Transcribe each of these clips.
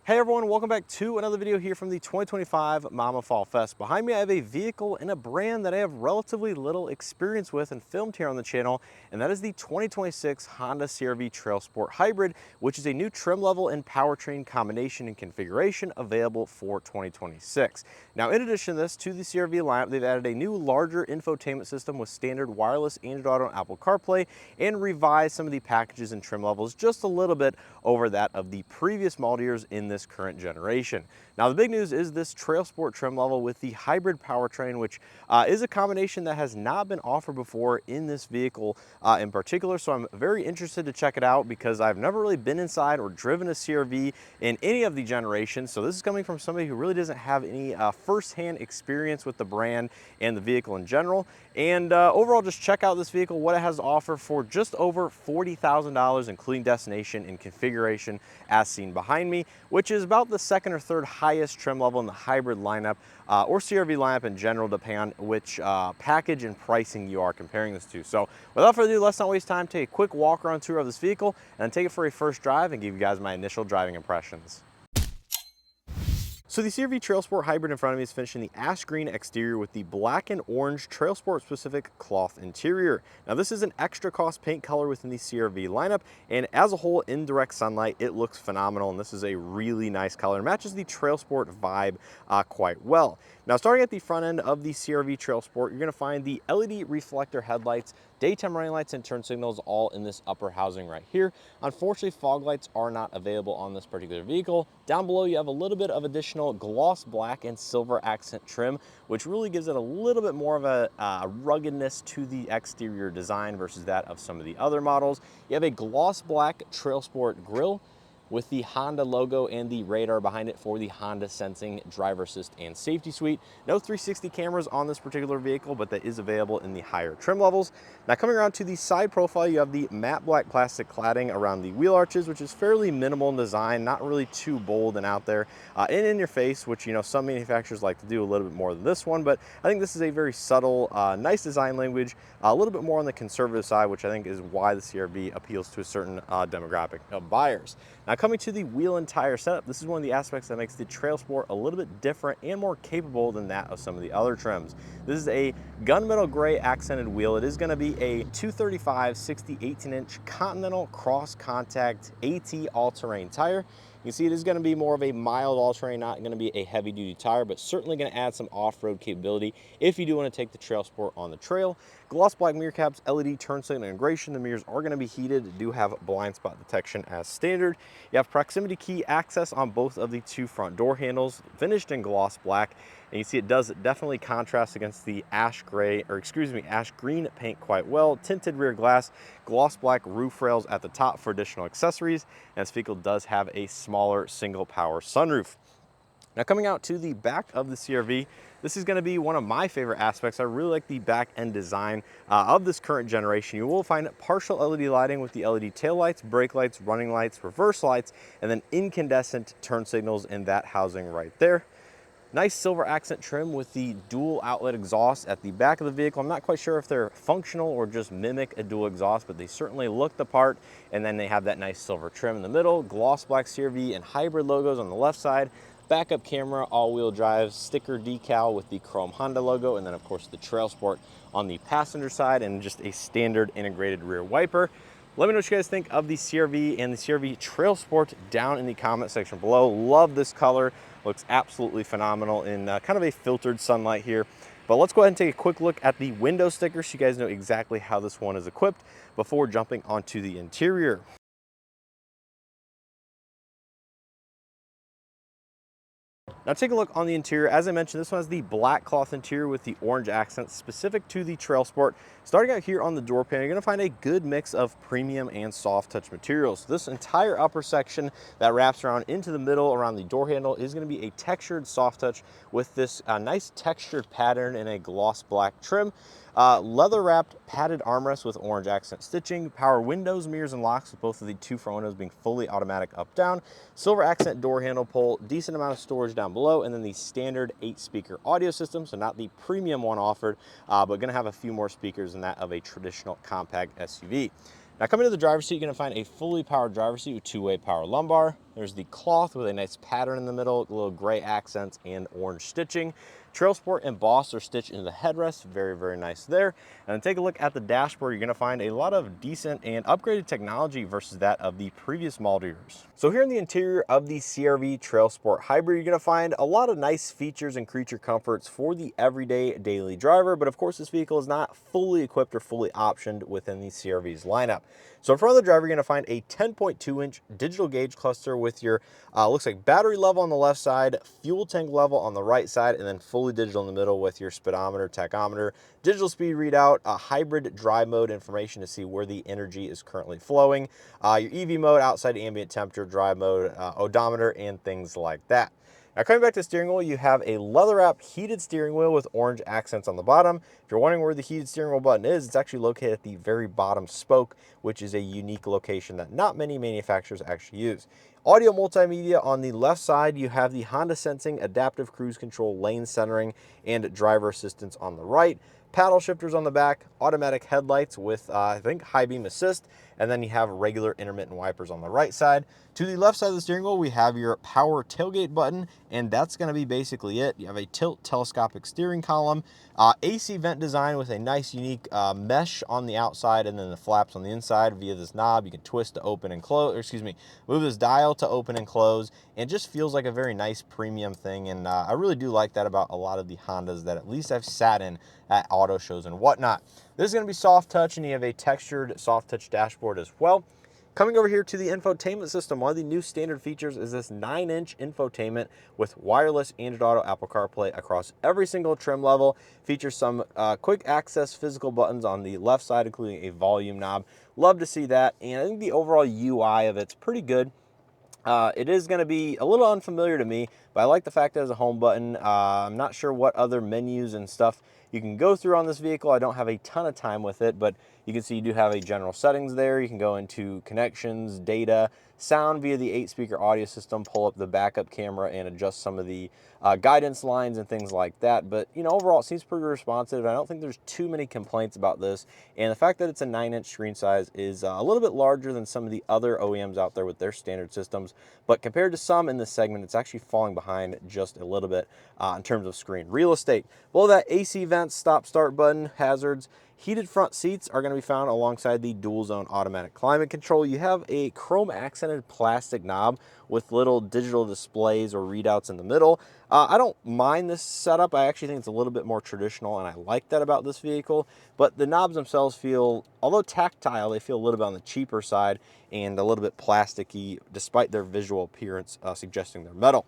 Hey everyone, welcome back to another video here from the 2025 Mama Fall Fest. Behind me I have a vehicle and a brand that I have relatively little experience with and filmed here on the channel, and that is the 2026 Honda CR-V Trailsport Hybrid, which is a new trim level and powertrain combination and configuration available for 2026. Now in addition to this, to the CR-V lineup, they've added a new larger infotainment system with standard wireless Android Auto and Apple CarPlay, and revised some of the packages and trim levels just a little bit over that of the previous model years in this current generation. Now the big news is this Trailsport trim level with the hybrid powertrain, which is a combination that has not been offered before in this vehicle in particular. So I'm very interested to check it out because I've never really been inside or driven a CR-V in any of the generations. So this is coming from somebody who really doesn't have any firsthand experience with the brand and the vehicle in general. And overall, just check out this vehicle, what it has to offer for just over $40,000, including destination and configuration as seen behind me, which is about the second or third highest trim level in the hybrid lineup or CR-V lineup in general, depending on which package and pricing you are comparing this to. So without further ado, let's not waste time, take a quick walk around tour of this vehicle and then take it for a first drive and give you guys my initial driving impressions. So the CR-V Trailsport Hybrid in front of me is finished in the ash green exterior with the black and orange Trailsport specific cloth interior. Now this is an extra cost paint color within the CR-V lineup, and as a whole in direct sunlight it looks phenomenal, and this is a really nice color. It matches the Trailsport vibe quite well. Now starting at the front end of the CR-V Trailsport, you're going to find the LED reflector headlights, daytime running lights, and turn signals all in this upper housing right here. Unfortunately, fog lights are not available on this particular vehicle. Down below you have a little bit of additional gloss black and silver accent trim, which really gives it a little bit more of a ruggedness to the exterior design versus that of some of the other models. You have a gloss black Trailsport grille with the Honda logo and the radar behind it for the Honda Sensing Driver Assist and Safety Suite. No 360 cameras on this particular vehicle, but that is available in the higher trim levels. Now coming around to the side profile, you have the matte black plastic cladding around the wheel arches, which is fairly minimal in design, not really too bold and out there and in your face, which some manufacturers like to do a little bit more than this one, but I think this is a very subtle, nice design language, a little bit more on the conservative side, which I think is why the CR-V appeals to a certain demographic of buyers. Now coming to the wheel and tire setup, this is one of the aspects that makes the Trailsport a little bit different and more capable than that of some of the other trims. This is a gunmetal gray accented wheel. It is going to be a 235 60 18-inch Continental cross contact AT all-terrain tire. You can see it is going to be more of a mild all-terrain, not going to be a heavy-duty tire, but certainly going to add some off-road capability if you do want to take the Trailsport on the trail. Gloss black mirror caps, LED turn signal integration. The mirrors are going to be heated, do have blind spot detection as standard. You have proximity key access on both of the two front door handles, finished in gloss black. And you see it does definitely contrast against the ash green paint quite well. Tinted rear glass, gloss black roof rails at the top for additional accessories. And this vehicle does have a smaller single power sunroof. Now coming out to the back of the CR-V, this is going to be one of my favorite aspects. I really like the back end design of this current generation. You will find partial LED lighting with the LED tail lights, brake lights, running lights, reverse lights, and then incandescent turn signals in that housing right there. Nice silver accent trim with the dual outlet exhaust at the back of the vehicle. I'm not quite sure if they're functional or just mimic a dual exhaust, but they certainly look the part. And then they have that nice silver trim in the middle, gloss black CR-V and hybrid logos on the left side, backup camera, all-wheel drive, sticker decal with the chrome Honda logo, and then of course the Trailsport on the passenger side, and just a standard integrated rear wiper. Let me know what you guys think of the CR-V and the CR-V Trailsport down in the comment section below. Love this color. Looks absolutely phenomenal in kind of a filtered sunlight here. But let's go ahead and take a quick look at the window sticker so you guys know exactly how this one is equipped before jumping onto the interior. Now take a look on the interior. As I mentioned, this one has the black cloth interior with the orange accents specific to the Trailsport. Starting out here on the door panel, you're going to find a good mix of premium and soft touch materials. This entire upper section that wraps around into the middle around the door handle is going to be a textured soft touch with this nice textured pattern in a gloss black trim. Leather wrapped padded armrests with orange accent stitching, power windows, mirrors, and locks with both of the two front windows being fully automatic up down, silver accent door handle pull, decent amount of storage down below, and then the standard 8-speaker audio system, so not the premium one offered, but going to have a few more speakers than that of a traditional compact SUV. Now coming to the driver's seat, you're going to find a fully powered driver's seat with two-way power lumbar, There's the cloth with a nice pattern in the middle, little gray accents and orange stitching. Trailsport and Boss are stitched into the headrest, very, very nice there. And then take a look at the dashboard. You're gonna find a lot of decent and upgraded technology versus that of the previous model years. So here in the interior of the CR-V Trailsport Hybrid, you're gonna find a lot of nice features and creature comforts for the everyday daily driver, but of course this vehicle is not fully equipped or fully optioned within the CR-V's lineup. So in front of the driver, you're gonna find a 10.2-inch digital gauge cluster with your, looks like battery level on the left side, fuel tank level on the right side, and then fully digital in the middle with your speedometer, tachometer, digital speed readout, a hybrid drive mode information to see where the energy is currently flowing, your EV mode, outside ambient temperature, drive mode, odometer, and things like that. Now coming back to the steering wheel, you have a leather-wrapped heated steering wheel with orange accents on the bottom. If you're wondering where the heated steering wheel button is, it's actually located at the very bottom spoke, which is a unique location that not many manufacturers actually use. Audio multimedia on the left side, you have the Honda Sensing adaptive cruise control, lane centering, and driver assistance on the right. Paddle shifters on the back, automatic headlights with, I think, high beam assist, and then you have regular intermittent wipers on the right side. To the left side of the steering wheel, we have your power tailgate button, and that's going to be basically it. You have a tilt telescopic steering column, AC vent design with a nice unique mesh on the outside, and then the flaps on the inside. Via this knob, you can twist to open and close, or excuse me, move this dial to open and close, and it just feels like a very nice premium thing, and I really do like that about a lot of the Hondas that at least I've sat in at auto shows and whatnot. This is going to be soft touch, and you have a textured soft touch dashboard as well. Coming over here to the infotainment system, one of the new standard features is this 9-inch infotainment with wireless Android Auto, Apple CarPlay across every single trim level. Features some quick access physical buttons on the left side, including a volume knob. Love to see that, and I think the overall UI of it's pretty good. It is going to be a little unfamiliar to me, but I like the fact that it has a home button. I'm not sure what other menus and stuff you can go through on this vehicle. I don't have a ton of time with it, but you can see you do have a general settings there. You can go into connections, data, sound via the 8-speaker audio system, pull up the backup camera, and adjust some of the guidance lines and things like that. But, you know, overall, it seems pretty responsive. I don't think there's too many complaints about this. And the fact that it's a 9-inch screen size is a little bit larger than some of the other OEMs out there with their standard systems. But compared to some in this segment, it's actually falling behind just a little bit in terms of screen real estate. Below that, AC vents, stop start button, hazards. Heated front seats are going to be found alongside the dual zone automatic climate control. You have a chrome accented plastic knob with little digital displays or readouts in the middle. I don't mind this setup. I actually think it's a little bit more traditional, and I like that about this vehicle. But the knobs themselves feel, although tactile, they feel a little bit on the cheaper side and a little bit plasticky, despite their visual appearance suggesting they're metal.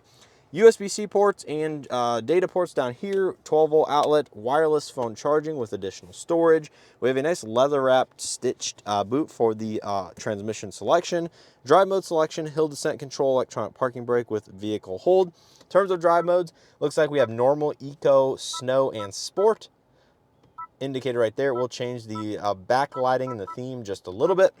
USB-C ports and data ports down here, 12-volt outlet, wireless phone charging with additional storage. We have a nice leather-wrapped stitched boot for the transmission selection, drive mode selection, hill descent control, electronic parking brake with vehicle hold. In terms of drive modes, looks like we have normal, eco, snow, and sport. Indicator right there. We'll change the backlighting and the theme just a little bit.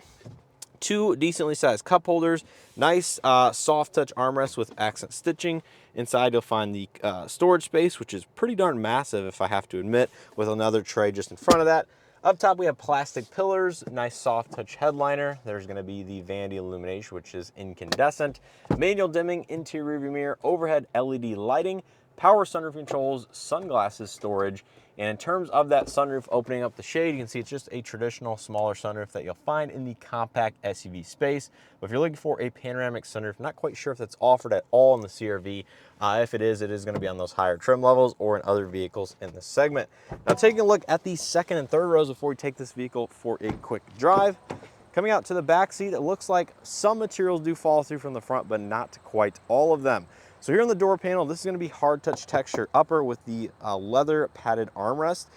2 decently sized cup holders, nice soft touch armrests with accent stitching. Inside you'll find the storage space, which is pretty darn massive if I have to admit, with another tray just in front of that. Up top we have plastic pillars, nice soft touch headliner. There's going to be the vanity illumination, which is incandescent. Manual dimming, interior rearview mirror, overhead LED lighting, power sunroof controls, sunglasses storage. And in terms of that sunroof opening up the shade, you can see it's just a traditional smaller sunroof that you'll find in the compact SUV space. But if you're looking for a panoramic sunroof, not quite sure if that's offered at all in the CR-V. If it is going to be on those higher trim levels or in other vehicles in this segment. Now taking a look at the second and third rows before we take this vehicle for a quick drive. Coming out to the back seat, it looks like some materials do fall through from the front, but not quite all of them. So here on the door panel, this is going to be hard touch texture upper with the leather padded armrest.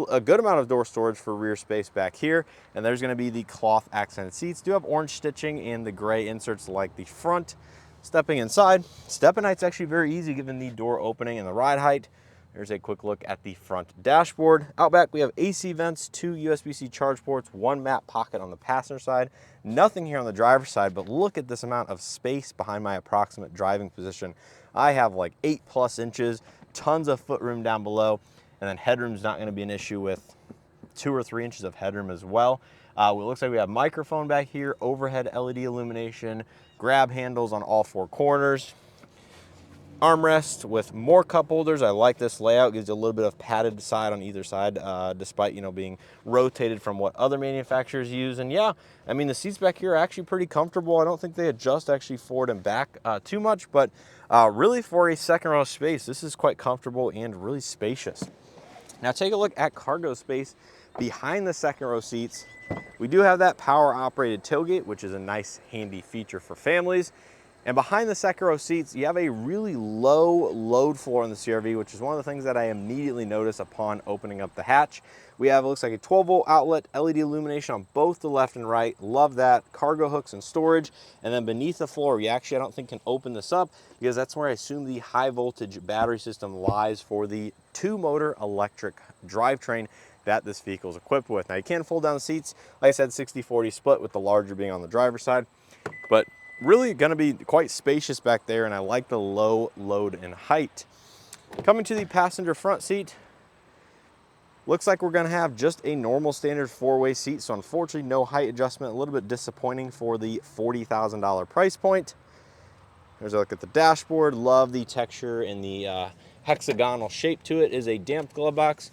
A good amount of door storage for rear space back here. And there's going to be the cloth accented seats. Do have orange stitching and the gray inserts like the front. Stepping inside, stepping height's actually very easy given the door opening and the ride height. There's a quick look at the front dashboard. Out back, we have AC vents, 2 USB-C charge ports, 1 map pocket on the passenger side. Nothing here on the driver's side, but look at this amount of space behind my approximate driving position. I have like 8+ inches, tons of footroom down below, and then headroom's not going to be an issue with 2 or 3 inches of headroom as well. It looks like we have microphone back here, overhead LED illumination, grab handles on all four corners. Armrest with more cup holders. I like this layout. Gives you a little bit of padded side on either side, despite, you know, being rotated from what other manufacturers use. And yeah, I mean, the seats back here are actually pretty comfortable. I don't think they adjust actually forward and back too much, but really for a second row space, this is quite comfortable and really spacious. Now take a look at cargo space behind the second row seats. We do have that power operated tailgate, which is a nice handy feature for families. And behind the second row seats, you have a really low load floor in the CR-V, which is one of the things that I immediately noticed upon opening up the hatch. We have, it looks like a 12-volt outlet, LED illumination on both the left and right. Love that. Cargo hooks and storage. And then beneath the floor, we actually, I don't think, can open this up because that's where I assume the high voltage battery system lies for the 2-motor electric drivetrain that this vehicle is equipped with. Now you can fold down the seats, like I said, 60-40 split, with the larger being on the driver's side, but really going to be quite spacious back there, and I like the low load and height. Coming to the passenger front seat, looks like we're going to have just a normal standard 4-way seat, so unfortunately no height adjustment. A little bit disappointing for the $40,000 price point. There's a look at the dashboard. Love the texture and the hexagonal shape to it. It is a damped glove box.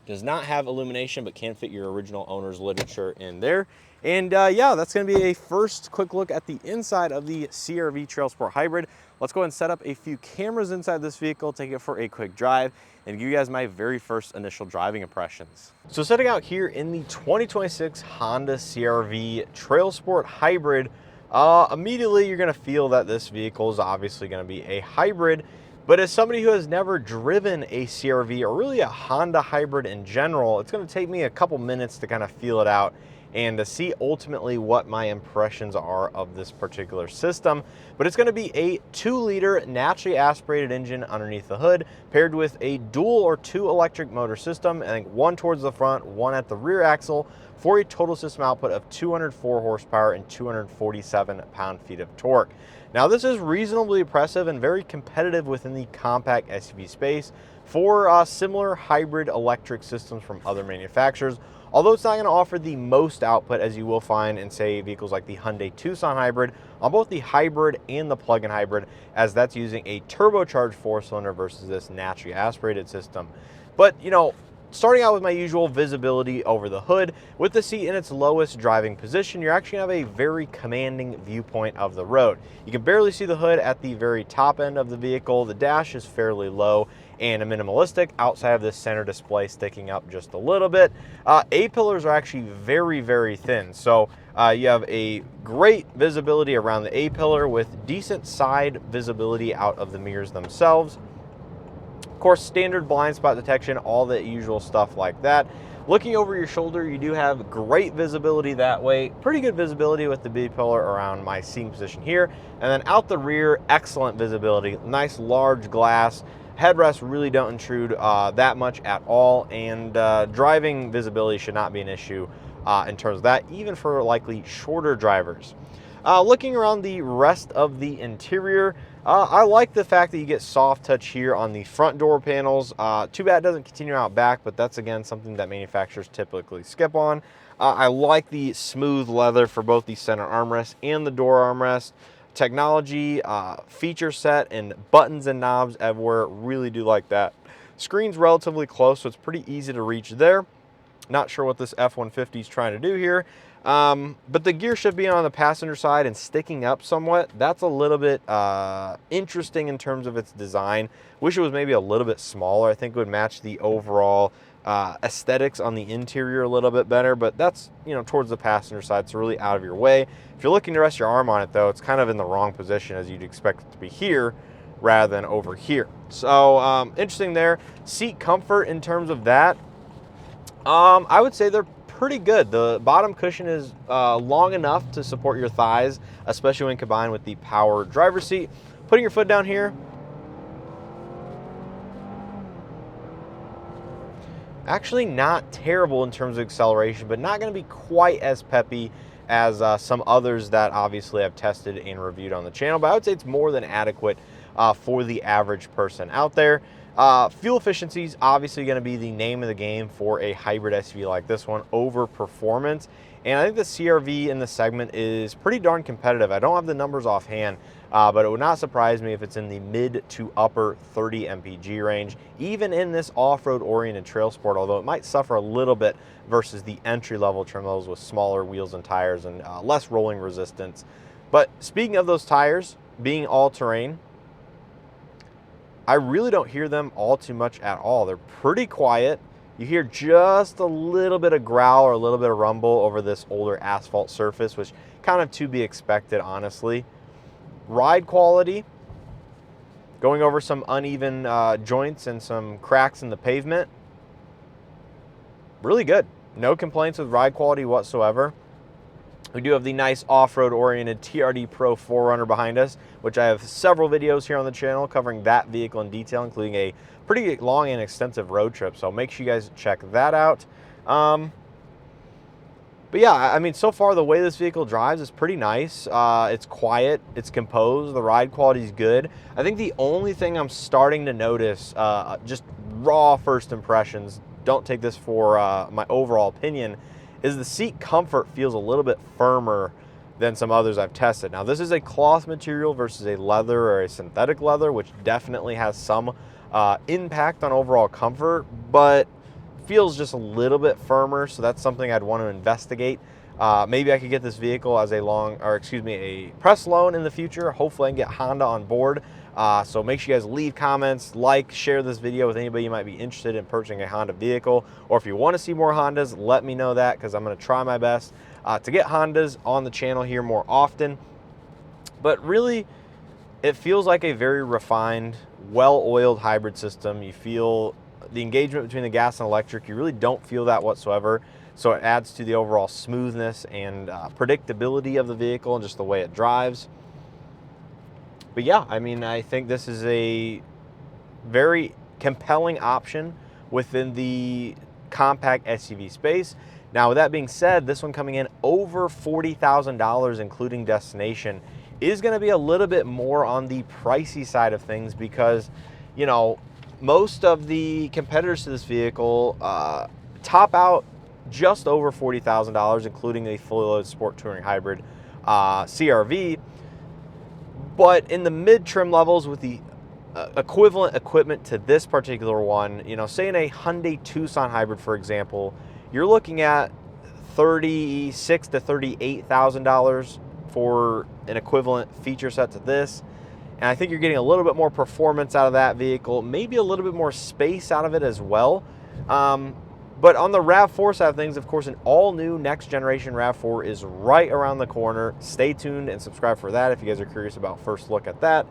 Does not have illumination, but can fit your original owner's literature in there. And yeah, that's going to be a first quick look at the inside of the CR-V Trailsport Hybrid. Let's go ahead and set up a few cameras inside this vehicle, take it for a quick drive, and give you guys my very first initial driving impressions. So setting out here in the 2026 Honda CR-V Trailsport Hybrid, immediately you're going to feel that this vehicle is obviously going to be a hybrid. But as somebody who has never driven a CR-V or really a Honda hybrid in general, it's going to take me a couple minutes to kind of feel it out and to see ultimately what my impressions are of this particular system. But it's going to be a 2-liter naturally aspirated engine underneath the hood, paired with a dual or 2 electric motor system. I think one towards the front, one at the rear axle, for a total system output of 204 horsepower and 247 pound-feet of torque. Now this is reasonably impressive and very competitive within the compact SUV space for similar hybrid electric systems from other manufacturers. Although it's not going to offer the most output as you will find in, say, vehicles like the Hyundai Tucson hybrid, on both the hybrid and the plug-in hybrid, as that's using a turbocharged 4-cylinder versus this naturally aspirated system. But, you know, starting out with my usual visibility over the hood, with the seat in its lowest driving position, you're actually going to have a very commanding viewpoint of the road. You can barely see the hood at the very top end of the vehicle. The dash is fairly low and a minimalistic outside of this center display sticking up just a little bit. A-pillars are actually very, very thin. So you have a great visibility around the A-pillar with decent side visibility out of the mirrors themselves. Of course, standard blind spot detection, all the usual stuff like that. Looking over your shoulder, you do have great visibility that way. Pretty good visibility with the B-pillar around my seating position here. And then out the rear, excellent visibility. Nice large glass. Headrests really don't intrude that much at all. And driving visibility should not be an issue in terms of that, even for likely shorter drivers. Looking around the rest of the interior, I like the fact that you get soft touch here on the front door panels. Too bad it doesn't continue out back, but that's again something that manufacturers typically skip on. I like the smooth leather for both the center armrest and the door armrest. Technology, feature set, and buttons and knobs everywhere. Really do like that. Screen's relatively close, so it's pretty easy to reach there. Not sure what this F-150 is trying to do here. But the gear shift being on the passenger side and sticking up somewhat, that's a little bit interesting in terms of its design. Wish it was maybe a little bit smaller. I think it would match the overall aesthetics on the interior a little bit better, but that's, you know, towards the passenger side, so really out of your way. If you're looking to rest your arm on it though, it's kind of in the wrong position, as you'd expect it to be here rather than over here. So interesting there. Seat comfort in terms of that, I would say they're pretty good. The bottom cushion is long enough to support your thighs, especially when combined with the power driver's seat. Putting your foot down here, actually not terrible in terms of acceleration, but not going to be quite as peppy as some others that obviously I've tested and reviewed on the channel. But I would say it's more than adequate for the average person out there. Fuel efficiency is obviously going to be the name of the game for a hybrid SUV like this one over performance. And I think the CR-V in the segment is pretty darn competitive. I don't have the numbers offhand, but it would not surprise me if it's in the mid to upper 30 mpg range, even in this off-road oriented trail sport, although it might suffer a little bit versus the entry-level trim levels with smaller wheels and tires and less rolling resistance. But speaking of those tires being all-terrain, I really don't hear them all too much at all. They're pretty quiet. You hear just a little bit of growl or a little bit of rumble over this older asphalt surface, which kind of to be expected, honestly. Ride quality, going over some uneven joints and some cracks in the pavement. Really good. No complaints with ride quality whatsoever. We do have the nice off-road oriented TRD Pro 4Runner behind us, which I have several videos here on the channel covering that vehicle in detail, including a pretty long and extensive road trip. So make sure you guys check that out. But yeah, I mean, so far the way this vehicle drives is pretty nice. It's quiet, it's composed, the ride quality is good. I think the only thing I'm starting to notice, just raw first impressions, don't take this for my overall opinion, is the seat comfort feels a little bit firmer than some others I've tested. Now, this is a cloth material versus a leather or a synthetic leather, which definitely has some impact on overall comfort, but feels just a little bit firmer, so that's something I'd want to investigate. Maybe I could get this vehicle as a press loan in the future. Hopefully I can get Honda on board. So make sure you guys leave comments, like, share this video with anybody you might be interested in purchasing a Honda vehicle. Or if you want to see more Hondas, let me know that, because I'm going to try my best to get Hondas on the channel here more often. But really, it feels like a very refined, well-oiled hybrid system. You feel the engagement between the gas and electric. You really don't feel that whatsoever. So it adds to the overall smoothness and predictability of the vehicle and just the way it drives. But yeah, I mean, I think this is a very compelling option within the compact SUV space. Now, with that being said, this one coming in over $40,000, including destination, is going to be a little bit more on the pricey side of things because, you know, most of the competitors to this vehicle top out just over $40,000, including a fully loaded sport touring hybrid CR-V. But in the mid-trim levels with the equivalent equipment to this particular one, you know, say in a Hyundai Tucson hybrid, for example, you're looking at $36,000 to $38,000 for an equivalent feature set to this. And I think you're getting a little bit more performance out of that vehicle, maybe a little bit more space out of it as well. But on the RAV4 side of things, of course, an all-new next-generation RAV4 is right around the corner. Stay tuned and subscribe for that if you guys are curious about first look at that.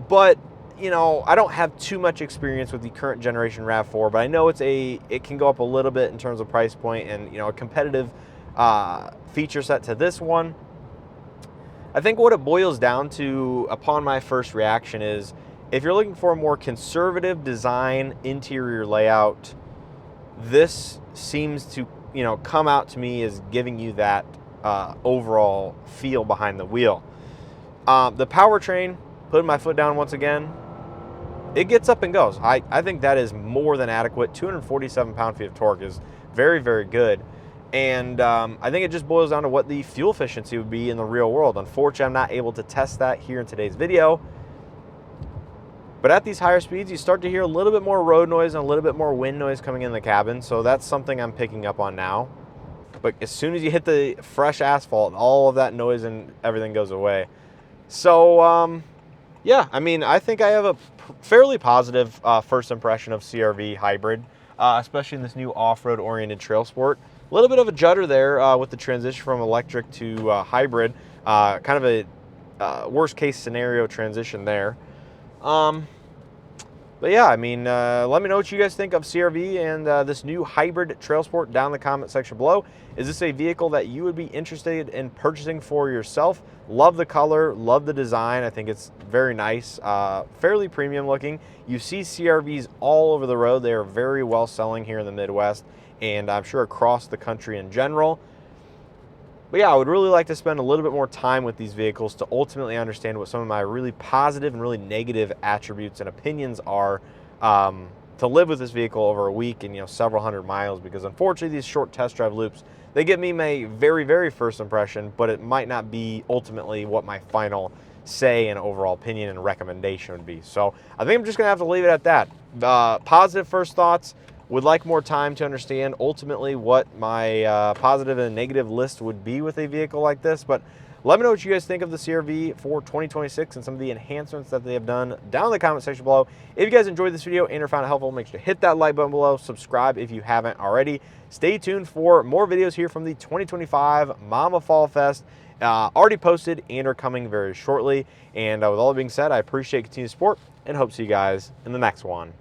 But, you know, I don't have too much experience with the current generation RAV4, but I know it can go up a little bit in terms of price point and, you know, a competitive feature set to this one. I think what it boils down to upon my first reaction is if you're looking for a more conservative design, interior layout, this seems to, you know, come out to me as giving you that overall feel behind the wheel. The powertrain, putting my foot down once again, it gets up and goes. I think that is more than adequate. 247 pound-feet of torque is very, very good. And I think it just boils down to what the fuel efficiency would be in the real world. Unfortunately, I'm not able to test that here in today's video. But at these higher speeds, you start to hear a little bit more road noise and a little bit more wind noise coming in the cabin. So that's something I'm picking up on now. But as soon as you hit the fresh asphalt, all of that noise and everything goes away. So, yeah, I mean, I think I have a fairly positive first impression of CR-V Hybrid, especially in this new off-road oriented trail sport. A little bit of a judder there with the transition from electric to hybrid. Kind of a worst case scenario transition there. But yeah, I mean, let me know what you guys think of CR-V and this new hybrid Trailsport down in the comment section below. Is this a vehicle that you would be interested in purchasing for yourself? Love the color, love the design. I think it's very nice, fairly premium looking. You see CR-Vs all over the road. They are very well selling here in the Midwest, and I'm sure across the country in general. But yeah, I would really like to spend a little bit more time with these vehicles to ultimately understand what some of my really positive and really negative attributes and opinions are, to live with this vehicle over a week and, several hundred miles, because unfortunately these short test drive loops, they give me my very, very first impression, but it might not be ultimately what my final say and overall opinion and recommendation would be. So I think I'm just gonna have to leave it at that. Positive first thoughts. Would like more time to understand ultimately what my positive and negative list would be with a vehicle like this. But let me know what you guys think of the CR-V for 2026 and some of the enhancements that they have done down in the comment section below. If you guys enjoyed this video and or found it helpful, make sure to hit that like button below, subscribe if you haven't already. Stay tuned for more videos here from the 2025 Mama Fall Fest. Already posted and are coming very shortly. And with all that being said, I appreciate continued support and hope to see you guys in the next one.